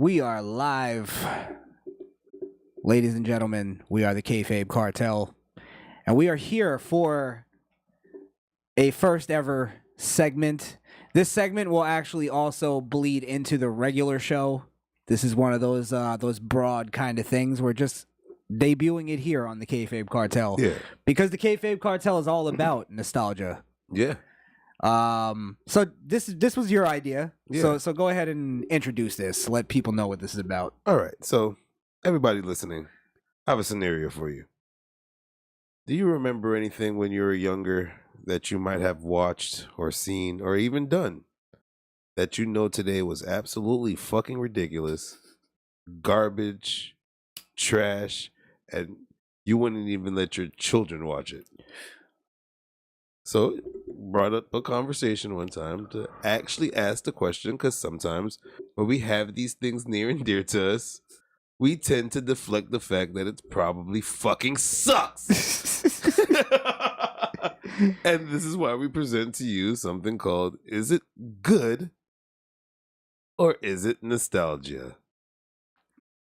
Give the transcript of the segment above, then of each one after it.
We are live. Ladies and gentlemen, we are the Kayfabe Kartel. And we are here for a first ever segment. This segment will actually also bleed into the regular show. This is one of those broad kind of things. We're just debuting it here on the Kayfabe Kartel. Yeah. Because the Kayfabe Kartel is all about nostalgia. Yeah. So this was your idea. Yeah. So go ahead and introduce this. Let people know what this is about. All right. So, everybody listening, I have a scenario for you. Do you remember anything when you were younger that you might have watched or seen or even done that you know today was absolutely fucking ridiculous, garbage, trash, and you wouldn't even let your children watch it? So, brought up a conversation one time to actually ask the question, because sometimes when we have these things near and dear to us, we tend to deflect the fact that it probably fucking sucks. And this is why we present to you something called, is it good or is it nostalgia?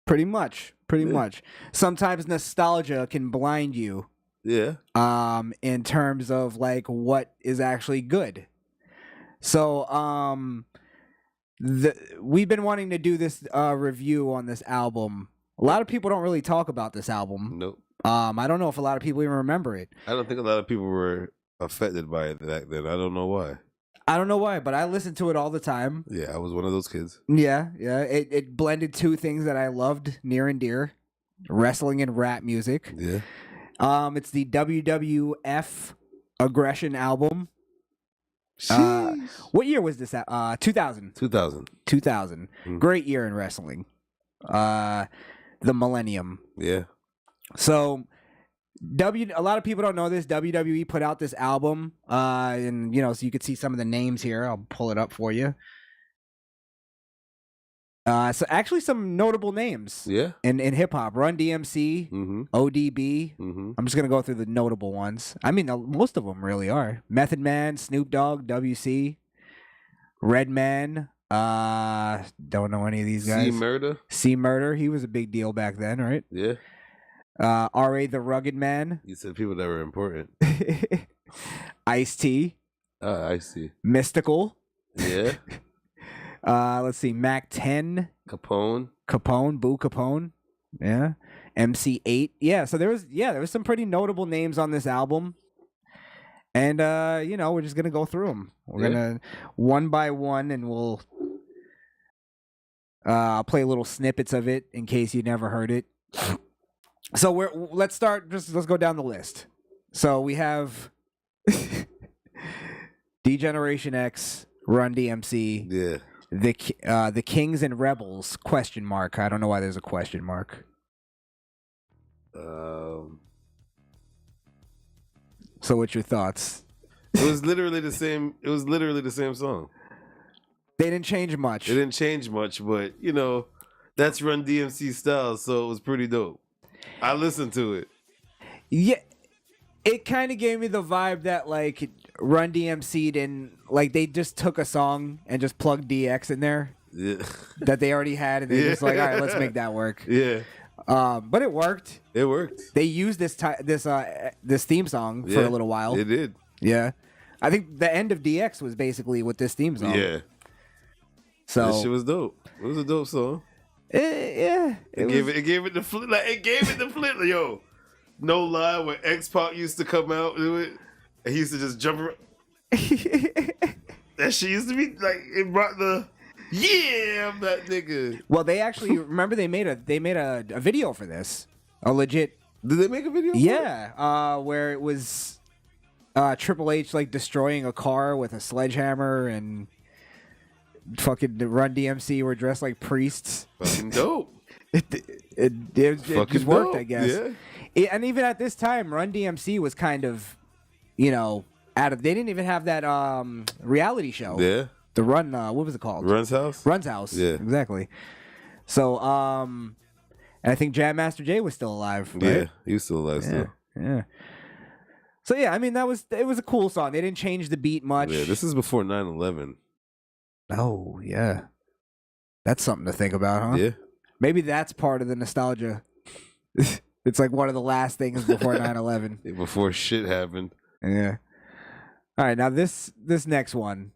Pretty much. Yeah. Sometimes nostalgia can blind you. Yeah. In terms of like what is actually good. So we've been wanting to do this review on this album. A lot of people don't really talk about this album. Nope. I don't know if a lot of people even remember it. I don't think a lot of people were affected by it back then. I don't know why. I don't know why, but I listened to it all the time. Yeah, I was one of those kids. Yeah. It blended two things that I loved near and dear: wrestling and rap music. Yeah. It's the WWF Aggression album. What year was this? 2000. 2000. 2000. Great year in wrestling. The millennium. Yeah. So a lot of people don't know this. WWE put out this album, and so you could see some of the names here. I'll pull it up for you. So actually some notable names. Yeah. In hip hop. Run DMC, ODB. I'm just gonna go through the notable ones. I mean, most of them really are. Method Man, Snoop Dogg, WC, Redman. Don't know any of these guys. C Murder. He was a big deal back then, right? Yeah. R.A. the Rugged Man. You said people that were important. Ice-T. Ice-T. Mystical. Yeah. Let's see. Mac 10. Capone. Boo Capone. Yeah. MC8. Yeah. So there was some pretty notable names on this album. And we're just gonna go through them. We're gonna one by one, and we'll play little snippets of it in case you never heard it. So let's go down the list. So we have D-Generation X, Run DMC. Yeah. The Kings and Rebels ? I don't know why there's a question mark. So what's your thoughts? It was literally the same. It was literally the same song. They didn't change much. It didn't change much, but that's Run DMC style, so it was pretty dope. I listened to it. Yeah, it kind of gave me the vibe that like Run DMC didn't like they just took a song and just plugged DX in there. Yeah. That they already had, and they just like, all right, let's make that work. Yeah. But it worked. It worked. They used this theme song for a little while. It did. Yeah. I think the end of DX was basically with this theme song. Yeah. So that shit was dope. It was a dope song. It gave it the flip. Like it gave it the flip. Like, yo, no lie. When X-Pac used to come out and do it, and he used to just jump around. That shit used to be like it brought the I'm that nigga. Well, they actually remember they made a video for this. A legit. Did they make a video? Yeah. Where it was Triple H like destroying a car with a sledgehammer, and fucking Run DMC were dressed like priests. Fucking dope. It just worked, I guess. Yeah. And even at this time, Run DMC was kind of, out of. They didn't even have that reality show. Yeah. The Run. What was it called? Run's House. Run's House. Yeah. Exactly. So and I think Jam Master Jay was still alive. Right? Yeah, he was still alive. Still. Yeah. So yeah, I mean it was a cool song. They didn't change the beat much. Yeah, this is before 9/11. Oh yeah, That's something to think about, huh? Yeah. Maybe that's part of the nostalgia. It's like one of the last things before 9/11. Before shit happened. Yeah. All right, now this next one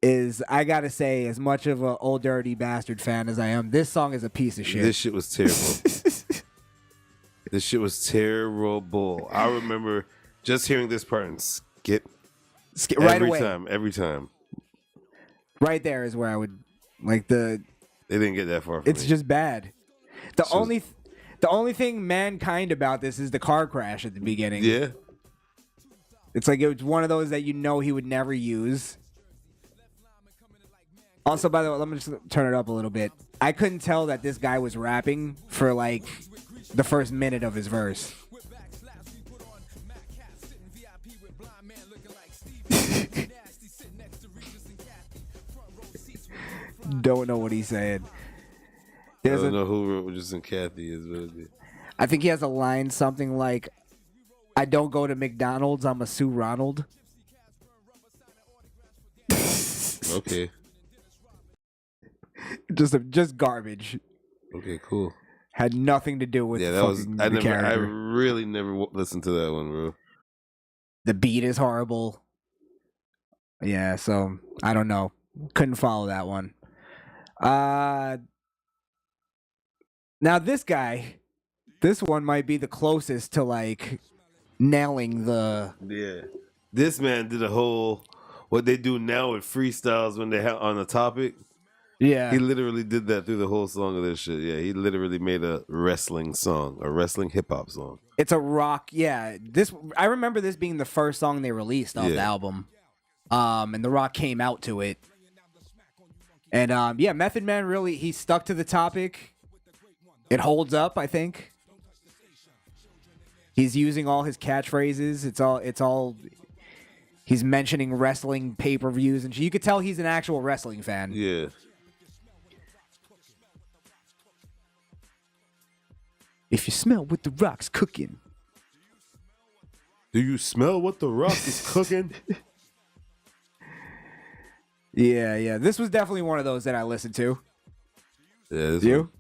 is, I gotta say, as much of an Old Dirty Bastard fan as I am, this song is a piece of shit. This shit was terrible. This shit was terrible. I remember just hearing this part and skip right away. Every time. Right there is where I would like the. They didn't get that far. For it's me. just bad. The only thing mankind about this is the car crash at the beginning. Yeah. It's like it was one of those that you know he would never use. Also, by the way, let me just turn it up a little bit. I couldn't tell that this guy was rapping for like the first minute of his verse. Don't know what he's saying. I don't know who just in Kathy is. Really. I think he has a line something like, "I don't go to McDonald's, I'm a Sue Ronald." Okay. Just garbage. Okay, cool. Had nothing to do with that was. I character. really never listened to that one, bro. The beat is horrible. Yeah, so I don't know. Couldn't follow that one. Now this guy, this one might be the closest to like nailing the. Yeah, this man did a whole what they do now with freestyles when they have on a topic. Yeah, he literally did that through the whole song of this shit. Yeah, he literally made a wrestling song, a wrestling hip hop song. It's a rock. Yeah, I remember this being the first song they released off the album. And The Rock came out to it. And yeah, Method Man really, he stuck to the topic. It holds up, I think. He's using all his catchphrases. It's all he's mentioning wrestling pay-per-views and you could tell he's an actual wrestling fan. Yeah. If you smell what the Rock's cooking. Do you smell what the Rock is cooking? Yeah. This was definitely one of those that I listened to. Yeah, this you? One,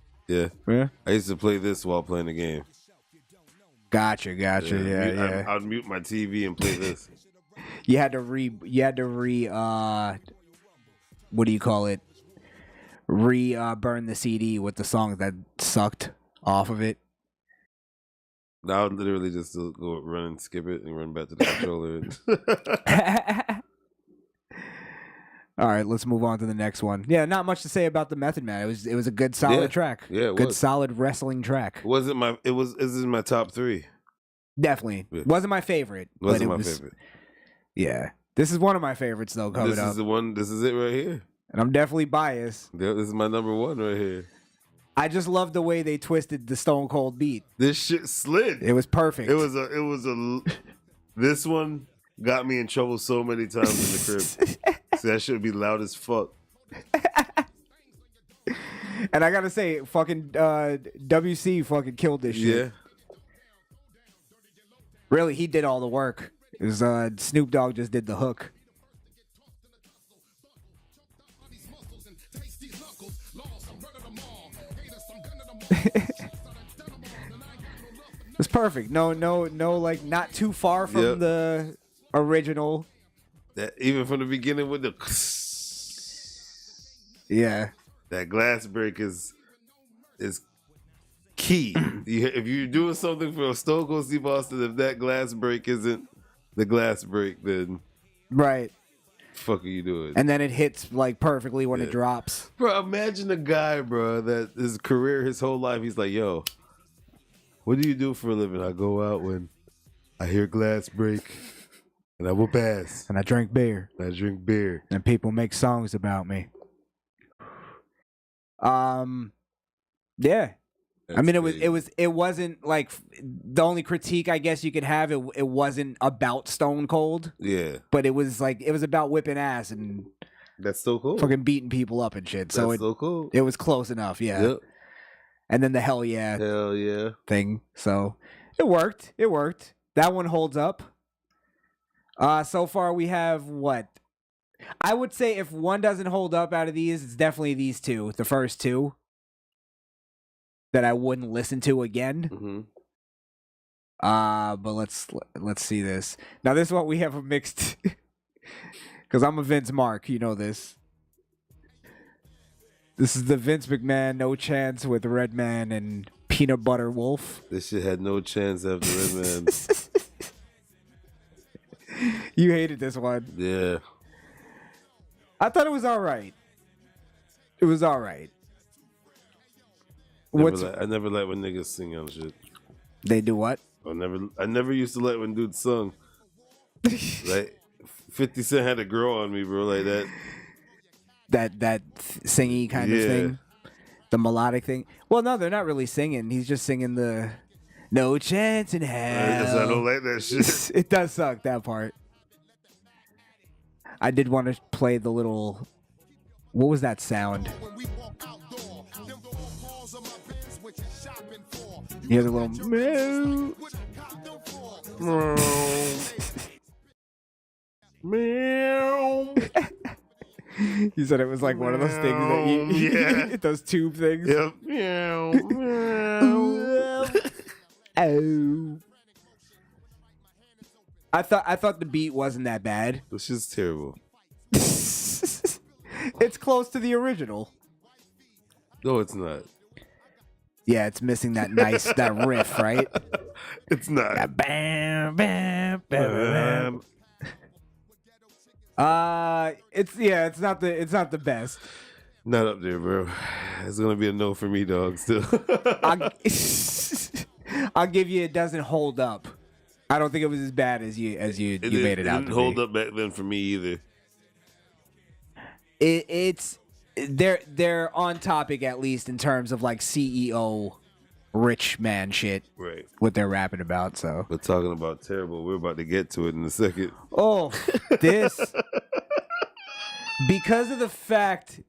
yeah. I used to play this while playing the game. Gotcha. Yeah. I'd mute my TV and play this. You had to what do you call it? Burn the CD with the songs that sucked off of it. Now I would literally just go run and skip it and run back to the controller. All right, let's move on to the next one. Yeah, not much to say about the Method Man. It was a good solid track. Yeah, good solid wrestling track. This is my top 3. Definitely. Yeah. Wasn't my favorite. Wasn't my favorite. Yeah. This is one of my favorites though, coming up. This is the one, this is it right here. And I'm definitely biased. Yeah, this is my number 1 right here. I just love the way they twisted the Stone Cold beat. This shit slid. It was perfect. It was a this one got me in trouble so many times in the crib. So that should be loud as fuck. And I gotta say, fucking WC fucking killed this shit. Yeah. Really, he did all the work. It was Snoop Dogg just did the hook. It's perfect. No, like not too far from the original. That even from the beginning with the that glass break is key. If you're doing something for a Stone Cold Steve Austin, if that glass break isn't the glass break, then right. Fuck are you doing? And then it hits like perfectly when it drops. Bro, imagine a guy, bro, that his career, his whole life, he's like, yo, what do you do for a living? I go out when I hear glass break and I will pass. And I drink beer. And people make songs about me. Yeah. That's crazy. It wasn't like the only critique I guess you could have. It wasn't about Stone Cold. Yeah, but it was about whipping ass and that's so cool. Fucking beating people up and shit. So that's so cool. It was close enough. Yeah. Yep. And then the hell yeah thing. So it worked. That one holds up. So far we have what? I would say if one doesn't hold up out of these, it's definitely these two, the first two, that I wouldn't listen to again. Mm-hmm. But let's see this. Now this one we have a mixed, because I'm a Vince Mark, you know this. This is the Vince McMahon No Chance with Redman and Peanut Butter Wolf. This shit had no chance after Redman. You hated this one. Yeah. I thought it was all right. It was all right. I never liked when niggas sing on shit. They do what? I never used to like when dudes sung. Like 50 Cent had a girl on me, bro, like that. That singy kind of thing. The melodic thing. Well, no, they're not really singing. He's just singing the No Chance in Hell. I don't like that shit. It does suck, that part. I did want to play the little... What was that sound? You hear the little... Meow. He said it was like one of those things that you... those tube things. Yep. Meow. Meow. Oh. I thought the beat wasn't that bad. This is terrible. It's close to the original. No, it's not. Yeah, it's missing that that riff, right? It's not. That bam, bam, bam, bam. It's not the best. Not up there, bro. It's gonna be a no for me, dog. Still. I'll give you it doesn't hold up. I don't think it was as bad as you made it out to be. It didn't hold up back then for me either. They're on topic, at least in terms of like CEO rich man shit. Right. What they're rapping about. So we're talking about terrible. We're about to get to it in a second. Oh, this because of the fact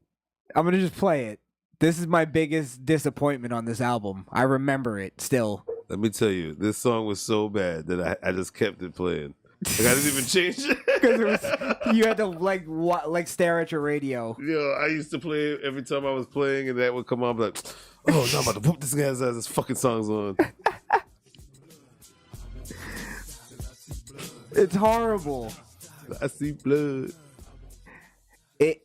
I'm gonna just play it. This is my biggest disappointment on this album. I remember it still. Let me tell you, this song was so bad that I just kept it playing. Like I didn't even change it because you had to like stare at your radio. Yo, I used to play it every time I was playing, and that would come on. I'm like, oh no, I'm about to whoop this guy's ass. This fucking song's on. It's horrible. I see blood.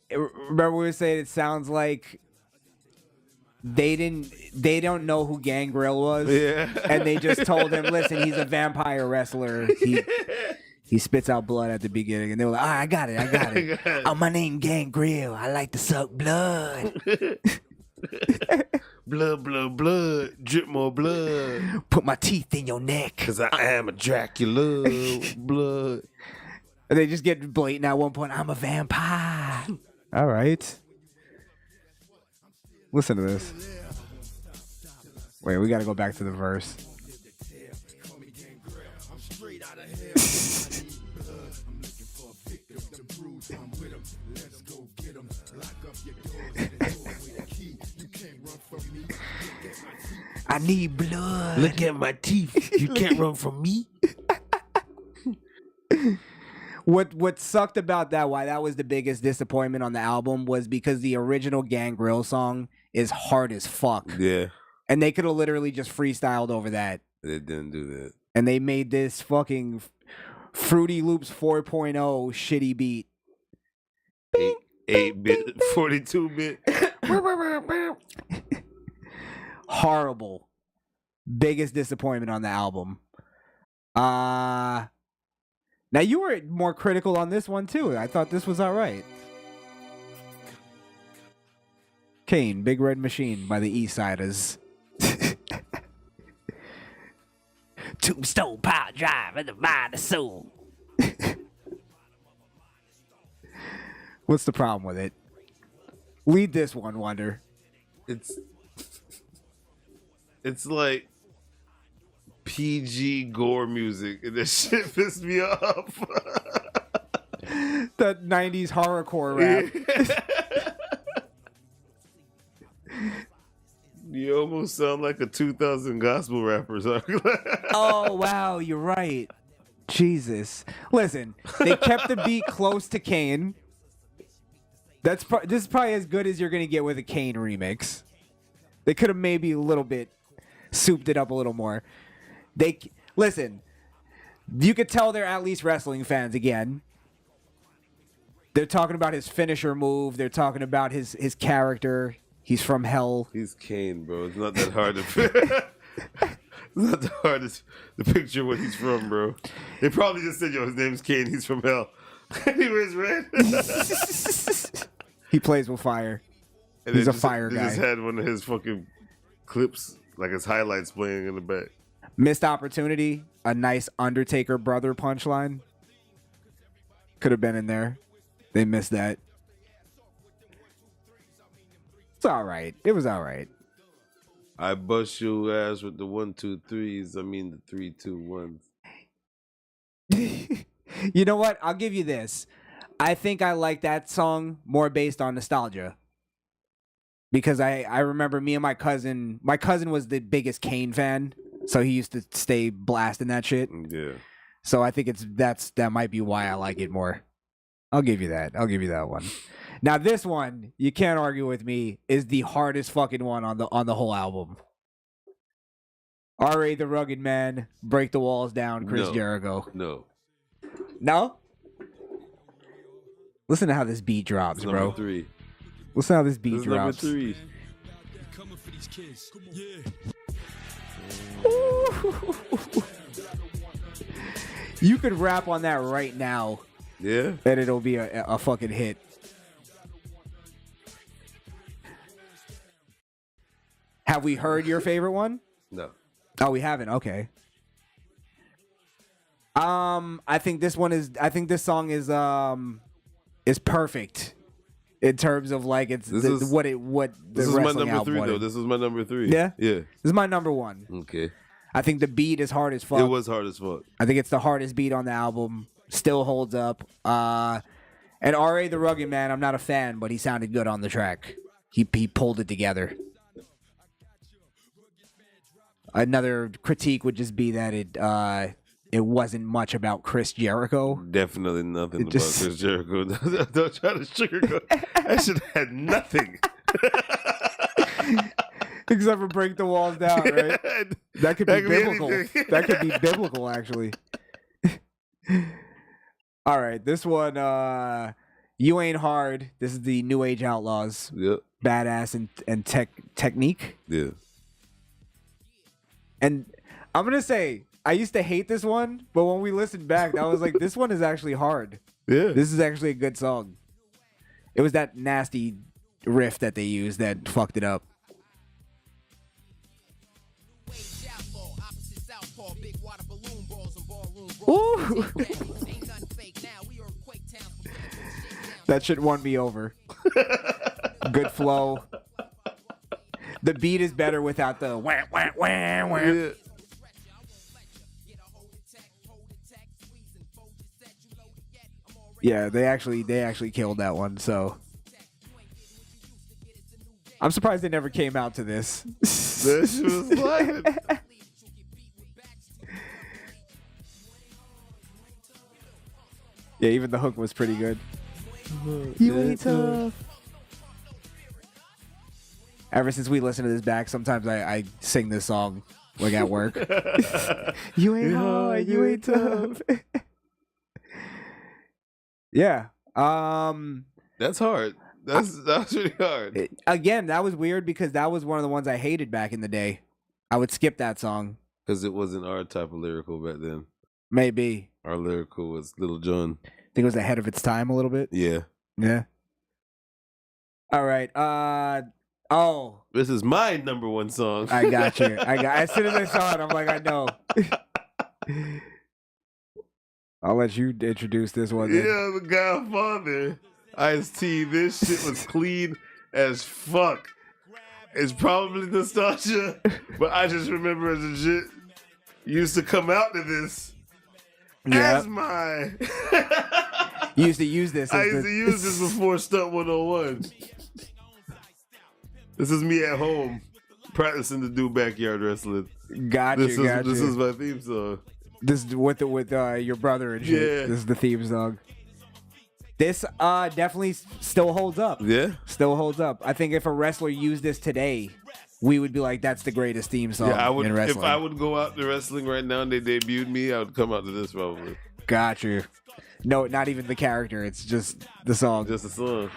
Remember we were saying it sounds like they don't know who Gangrel was. Yeah. And they just told him, listen, he's a vampire wrestler. He spits out blood at the beginning. And they were like, I got it. Oh, my name Gangrel. I like to suck blood. blood. Drip more blood. Put my teeth in your neck. Because I am a Dracula. Blood. And they just get blatant at one point, I'm a vampire. All right. Listen to this. Wait, we got to go back to the verse. I need blood. Look at my teeth. You can't run from me. What sucked about that, why that was the biggest disappointment on the album, was because the original Gangrel song is hard as fuck. Yeah. And they could have literally just freestyled over that. They didn't do that. And they made this fucking Fruity Loops 4.0 shitty beat. 8-bit, 42-bit. Horrible. Biggest disappointment on the album. Now you were more critical on this one too. I thought this was all right. Kane, Big Red Machine by the East Siders. Tombstone Power Drive and the mind and soul. What's the problem with it? Lead this one, Wonder. It's like PG gore music, and this shit pissed me off. The 90s horrorcore rap. You almost sound like a 2000 gospel rapper. Oh, wow, you're right. Jesus. Listen, they kept the beat close to Kane. This is probably as good as you're gonna get with a Kane remix. They could have maybe a little bit souped it up a little more. Listen. You could tell they're at least wrestling fans again. They're talking about his finisher move. They're talking about his character. He's from hell. He's Kane, bro. It's not that hard to. It's not that hard to picture what he's from, bro. They probably just said, "Yo, his name's Kane. He's from hell." And he wears red. He plays with fire. And he's a fire they guy. Just had one of his fucking clips, like his highlights, playing in the back. Missed opportunity. A nice Undertaker brother punchline. Could have been in there. They missed that. It's all right. It was all right. I bust your ass with the 1, 2, 3s. I mean the 3, 2, 1s. You know what? I'll give you this. I think I like that song more based on nostalgia. Because I remember me and my cousin was the biggest Kane fan. So he used to stay blasting that shit. Yeah. So I think that might be why I like it more. I'll give you that. I'll give you that one. Now this one, you can't argue with me, is the hardest fucking one on the whole album. R.A. the Rugged Man, Break the Walls Down, Chris Jericho. No? Listen to how this beat drops, it's bro. Number 3. Listen to how this beat drops. Number 3. Coming for these kids. Yeah. You could rap on that right now. Yeah. And it'll be a fucking hit. Have we heard your favorite one? No. Oh, we haven't. Okay. I think this song is perfect in terms of like what the This is my wrestling number album 3 wanted. though. This is my number 3. Yeah? Yeah. This is my number 1. Okay. I think the beat is hard as fuck. It was hard as fuck. I think it's the hardest beat on the album. Still holds up. And R.A. the Rugged Man, I'm not a fan, but he sounded good on the track. He pulled it together. Another critique would just be that it wasn't much about Chris Jericho. Definitely nothing about Chris Jericho. Don't try to sugarcoat. That shit had nothing. Except for Break the Walls Down, right? That could be biblical. That could be biblical, actually. All right, this one, You Ain't Hard. This is the New Age Outlaws. Yep. Badass and technique. Yeah. And I'm going to say, I used to hate this one, but when we listened back, I was like, this one is actually hard. Yeah. This is actually a good song. It was that nasty riff that they used that fucked it up. Ooh. That shit won me over. Good flow. The beat is better without the wah, wah, wah, wah. Yeah. Yeah, they actually killed that one, so I'm surprised they never came out to this. That shit was slapping. Yeah, even the hook was pretty good. You ain't tough. Ever since we listened to this back, sometimes I sing this song like at work. You ain't hard, you ain't tough. Yeah. That's hard. That's really hard. Again, that was weird because that was one of the ones I hated back in the day. I would skip that song. Because it wasn't our type of lyrical back then. Maybe. Our lyrical was Little John. I think it was ahead of its time a little bit. Yeah. Yeah. All right. Oh. This is my number 1 song. I got you. As soon as I saw it, I'm like, I know. I'll let you introduce this one then. Yeah, the Godfather. Ice-T, this shit was clean as fuck. It's probably nostalgia, but I just remember as a shit used to come out to this as my... You used to use this. I used to use this before Stunt 101. This is me at home practicing to do backyard wrestling. Gotcha. This is my theme song. This is with your brother and shit. Yeah. This is the theme song. This definitely still holds up. Yeah. Still holds up. I think if a wrestler used this today, we would be like, that's the greatest theme song Yeah, I would. in wrestling. If I would go out to wrestling right now and they debuted me, I would come out to this probably. Got you. No, not even the character. It's just the song. Just a song.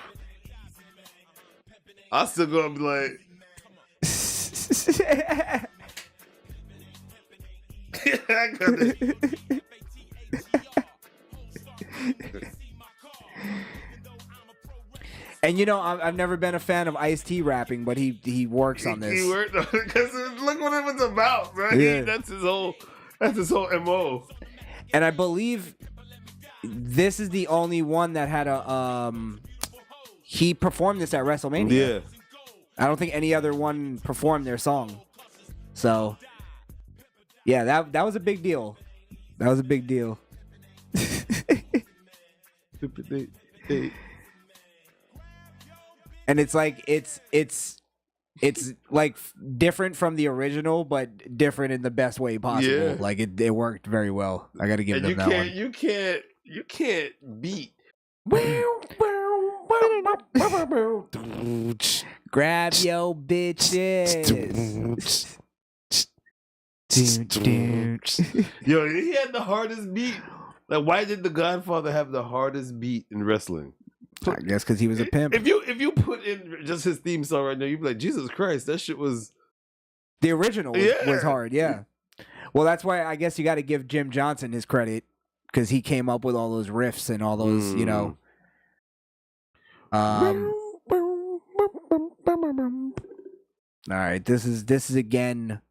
I'll still go and be like, I got it. And you know, I've never been a fan of Ice-T rapping, but he works on this. He worked on it because look what it was about, bro. Yeah. That's his whole MO. And I believe this is the only one that had a he performed this at WrestleMania. Yeah. I don't think any other one performed their song. So yeah, that was a big deal. That was a big deal. And it's like it's like different from the original, but different in the best way possible. Yeah. Like it worked very well. I got to give And them that one. you can't beat. Grab yo bitches. Yo, he had the hardest beat. Like, why did the Godfather have the hardest beat in wrestling? I guess because he was a pimp. If you put in just his theme song right now, you'd be like, Jesus Christ, that shit was. The original was hard, yeah. Well, that's why I guess you got to give Jim Johnson his credit because he came up with all those riffs and all those, you know. All right, this is again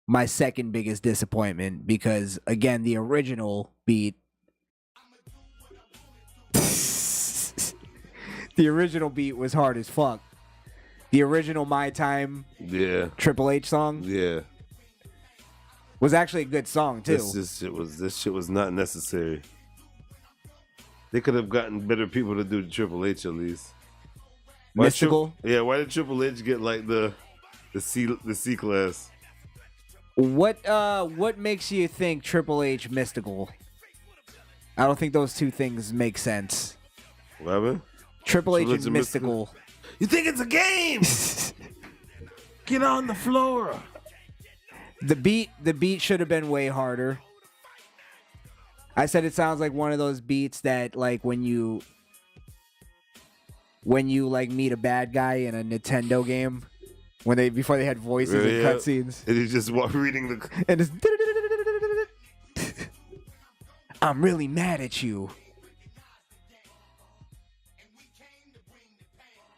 my second biggest disappointment because again the original beat. The original beat was hard as fuck. The original My Time Triple H song was actually a good song too. This shit was not necessary. They could have gotten better people to do the Triple H at least. Mystical? Why did Triple H get like the C class? What makes you think Triple H mystical? I don't think those two things make sense. What happened? Triple H and mystical. You think it's a game? Get on the floor. The beat should have been way harder. I said it sounds like one of those beats that like when you like meet a bad guy in a Nintendo game before they had voices and cutscenes. And he's just reading the and it's I'm really mad at you.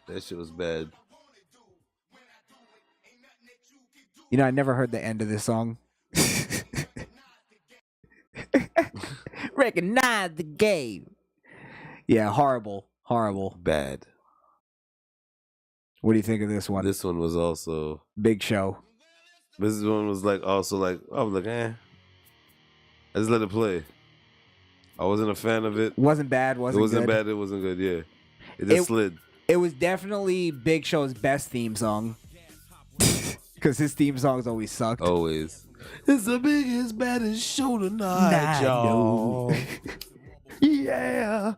That shit was bad. You know, I never heard the end of this song. Recognize the game. Yeah, horrible. Bad. What do you think of this one? This one was also Big Show. This one was like also like I was like, I just let it play. I wasn't a fan of it. Wasn't bad, It wasn't bad, it wasn't good, yeah. It just slid. It was definitely Big Show's best theme song. Because his theme songs always sucked. Always. It's the biggest, baddest show tonight, y'all. Yeah.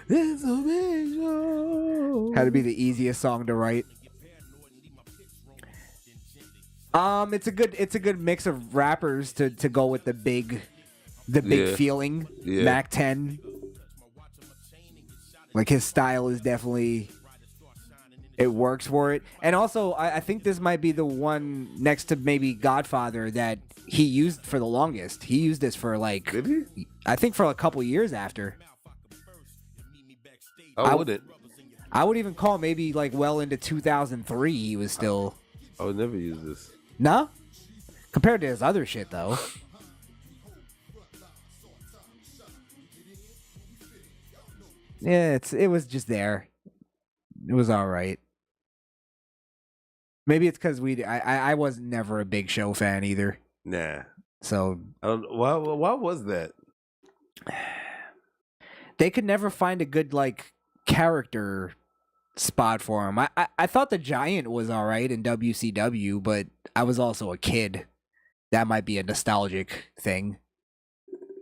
It's a big show. Had to be the easiest song to write. It's a good mix of rappers to go with the big feeling. Yeah. Mac 10. Like his style is definitely it works for it. And also I think this might be the one next to maybe Godfather that he used for the longest. He used this for like Did he? I think for a couple years after. I wouldn't. I would even call maybe like well into 2003 he was still. I would never use this. No? Compared to his other shit though. Yeah, it was just there. It was all right. Maybe it's because I was never a Big Show fan either. Nah. So I don't. Why was that? They could never find a good like character spot for him. I thought the Giant was all right in WCW, but I was also a kid. That might be a nostalgic thing.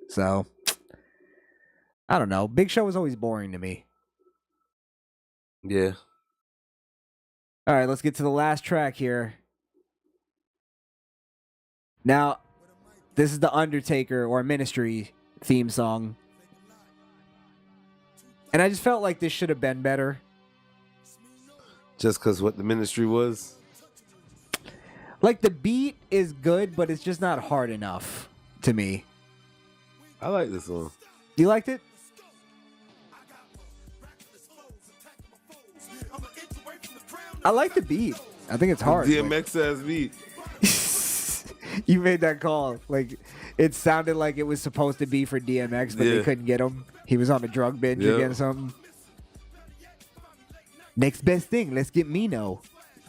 So I don't know. Big Show was always boring to me. Yeah. All right, let's get to the last track here. Now, this is the Undertaker or Ministry theme song. And I just felt like this should have been better. Just because what the Ministry was? Like, the beat is good, but it's just not hard enough to me. I like this one. You liked it? I like the beat. I think it's hard. DMX ass beat. You made that call. Like, it sounded like it was supposed to be for DMX, but they couldn't get him. He was on a drug binge again or something. Next best thing, let's get Mino.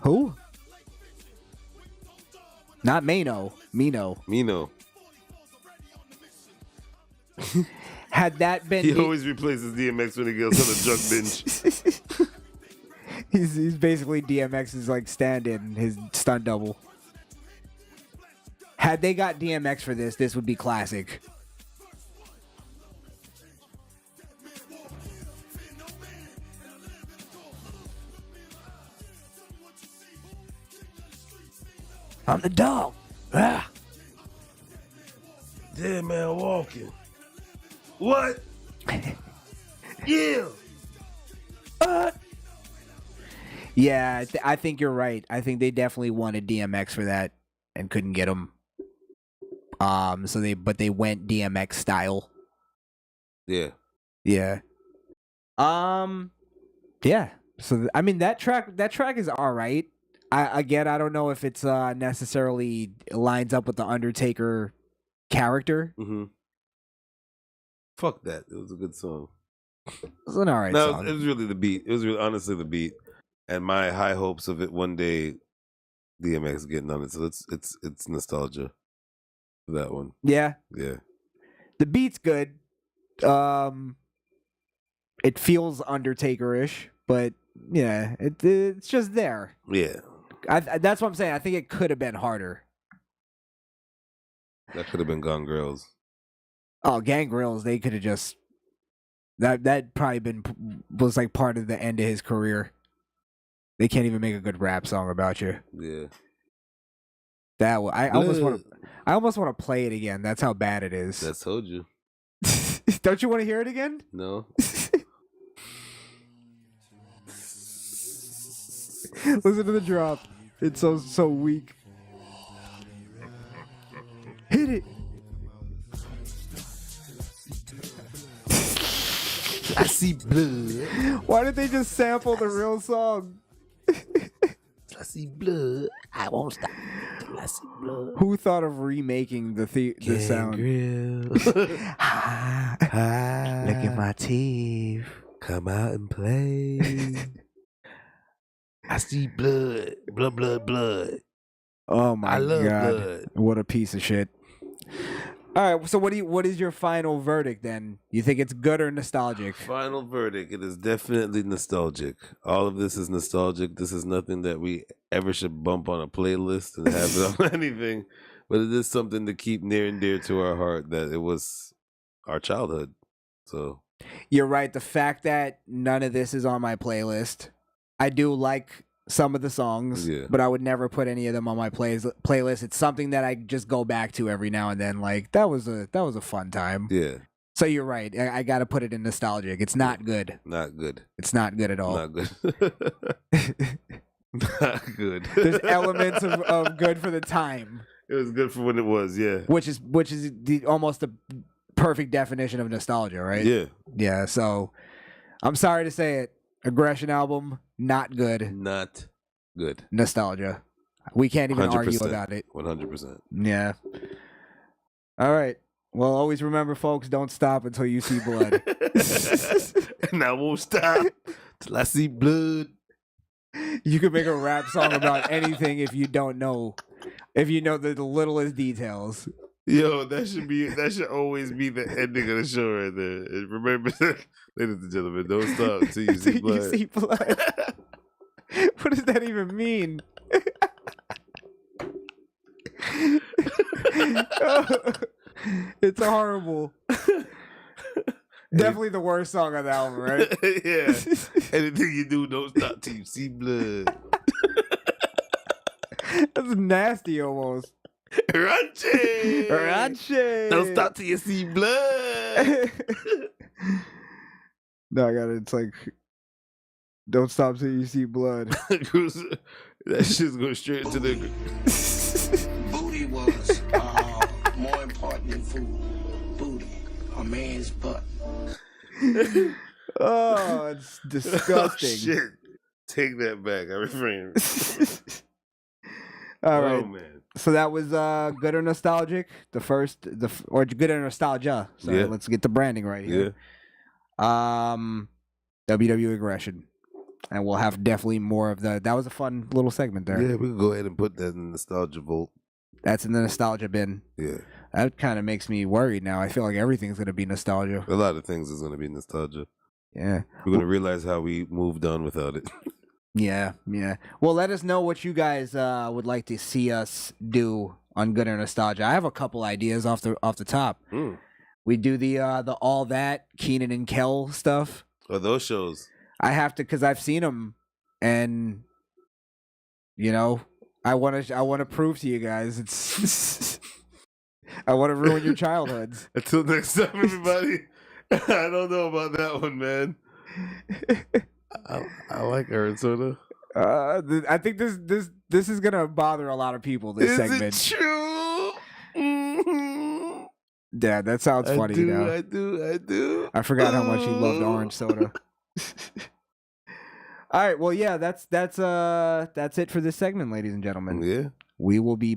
Who? Not Mano. Mino. Had that been... He always replaces DMX when he goes on a drug binge. He's basically DMX's like stand-in, his stunt double. Had they got DMX for this would be classic. I'm the dog. Ah. Dead man walking. What? Yeah. Yeah, I think you're right. I think they definitely wanted DMX for that and couldn't get him. So they went DMX style. Yeah. Yeah. Yeah. So I mean that track is all right. I don't know if it's necessarily lines up with the Undertaker character. Mm-hmm. Fuck that. It was a good song. It's an all right song. It was really the beat. It was really honestly the beat. And my high hopes of it one day DMX getting on it. So it's nostalgia for that one. Yeah. Yeah. The beat's good. It feels Undertaker-ish, but yeah, it's just there. Yeah. That's what I'm saying. I think it could have been harder. That could have been Gone Girls. Oh, Gangrels, they could have just that probably was like part of the end of his career. They can't even make a good rap song about you. Yeah. I almost want to play it again. That's how bad it is. I told you. Don't you want to hear it again? No. Listen to the drop. It's so weak. Hit it. I see blood. Why did they just sample the real song? I see blood. I won't stop. I see blood. Who thought of remaking the sound? Look at my teeth. Come out and play. I see blood. Blood. Oh my I love God. blood. What a piece of shit. All right, so what is your final verdict then? You think it's good or nostalgic? Final verdict. It is definitely nostalgic. All of this is nostalgic. This is nothing that we ever should bump on a playlist and have it on anything. But it is something to keep near and dear to our heart that it was our childhood. So You're right. The fact that none of this is on my playlist, I do like some of the songs, but I would never put any of them on my playlist. It's something that I just go back to every now and then. Like that was a fun time. yeah, So you're right. I got to put it in nostalgic. It's not good. not good. It's not good at all. Not good. Not good. There's elements of good for the time. It was good for when it was. Yeah. Which is almost the perfect definition of nostalgia, right? Yeah. Yeah. So I'm sorry to say it. Aggression album, not good. Not good. Nostalgia. We can't even 100%. argue about it. 100%. Yeah. All right. Well, always remember, folks, don't stop until you see blood. And I won't stop till I see blood. You could make a rap song about anything if you don't know. If you know the littlest details. Yo, that should always be the ending of the show right there. And remember, ladies and gentlemen, don't stop until you see blood. You see blood. What does that even mean? It's horrible. Definitely the worst song on the album, right? Yeah. Anything you do, don't stop till you see blood. That's nasty almost. Ranche. Ranche. Don't stop till you see blood. No, I got it. It's like, don't stop till you see blood. That shit's going straight into the. Booty was more important than food. Booty, a man's butt. Oh, it's disgusting. Oh, shit. Take that back. I refrain. All right. Oh, man. So that was good or nostalgic. Or good or nostalgia. So Yeah. let's get the branding right here. WWE aggression. And we'll have definitely more of that. That was a fun little segment there. Yeah, we can go ahead and put that in the nostalgia vault. That's in the nostalgia bin. Yeah. That kind of makes me worried now. I feel like everything's going to be nostalgia. A lot of things is going to be nostalgia. Yeah. We're going to realize how we moved on without it. Yeah. Well, let us know what you guys would like to see us do on Good or Nostalgia. I have a couple ideas off the top. We do the all that Keenan and Kel stuff. Oh, those shows. I have to, because I've seen them, and I want to prove to you guys it's. I want to ruin your childhoods. Until next time, everybody. I don't know about that one, man. I like Arizona. I think this is gonna bother a lot of people. This segment. Is it true? Mm-hmm. Yeah, that sounds funny. I do. I forgot how much he loved orange soda. All right, well, yeah, that's it for this segment, ladies and gentlemen. Yeah. We will be